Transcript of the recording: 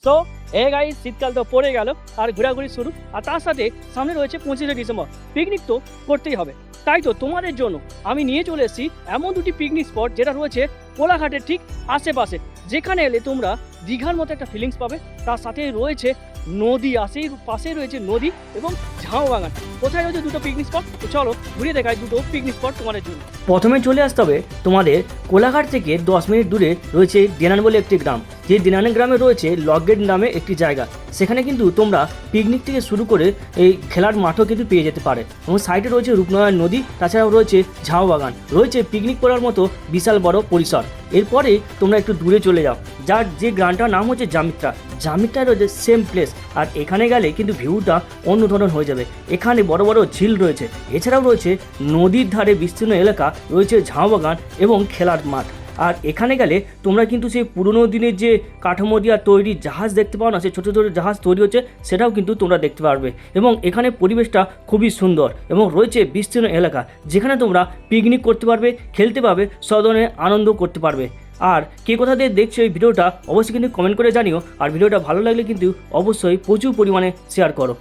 So guys, শীতকাল তো পড়ে গেল আর ঘোরাঘুরি শুরু, আর তার সাথে সামনে রয়েছে 25শে ডিসেম্বর। পিকনিক তো করতেই হবে, তাই তো তোমাদের জন্য আমি নিয়ে চলে এসেছি এমন দুটি পিকনিক স্পট যেটা রয়েছে কোলাঘাটের ঠিক আশেপাশে, যেখানে এলে তোমরা দীঘার মতো একটা ফিলিংস পাবে। তার সাথে রয়েছে নদী, পাশেই রয়েছে নদী এবং ঝাউ বাগান। কোথায় রয়েছে দুটো পিকনিক স্পট? তো চলো ঘুরিয়ে দেখাই দুটো পিকনিক স্পট তোমাদের জন্য। প্রথমে চলে আসতে হবে তোমাদের কোলাঘাট থেকে 10 মিনিট দূরে রয়েছে দেনান বলে একটি গ্রাম। যে দেনান গ্রামে রয়েছে লকগেট নামে একটি জায়গা। সেখানে কিন্তু তোমরা পিকনিক থেকে শুরু করে এই খেলার মাঠও কিন্তু পেয়ে যেতে পারে, এবং সাইডে রয়েছে রূপনগর নদী, তাছাড়াও রয়েছে ঝাউ বাগান, রয়েছে পিকনিক করার মতো বিশাল বড় পরিসর। এরপরে তোমরা একটু দূরে চলে যাও, যার যে গ্রামটার নাম হচ্ছে জামিত্রা। জামিত্রা রয়েছে সেম প্লেস, আর এখানে গেলে কিন্তু ভিউটা অন্য ধরনের হয়ে যাবে। এখানে বড় বড় ঝিল রয়েছে, এছাড়াও রয়েছে নদীর ধারে বিস্তীর্ণ এলাকা, রয়েছে ঝাউ বাগান এবং খেলার মাঠ। আর এখানে গেলে তোমরা কিন্তু সেই পুরনো দিনের যে কাঠামো দিয়ে তৈরি জাহাজ দেখতে পাও না, সেই ছোটো ছোটো জাহাজ তৈরি হচ্ছে, সেটাও কিন্তু তোমরা দেখতে পারবে। এবং এখানে পরিবেশটা খুবই সুন্দর, এবং রয়েছে বিস্তীর্ণ এলাকা যেখানে তোমরা পিকনিক করতে পারবে, খেলতে পারবে, সব ধরনের আনন্দ করতে পারবে। আর কে কোথা দিয়ে দেখছো এই ভিডিওটা অবশ্যই কিন্তু কমেন্ট করে জানিও। আর ভিডিওটা ভালো লাগলে কিন্তু অবশ্যই প্রচুর পরিমাণে শেয়ার করো।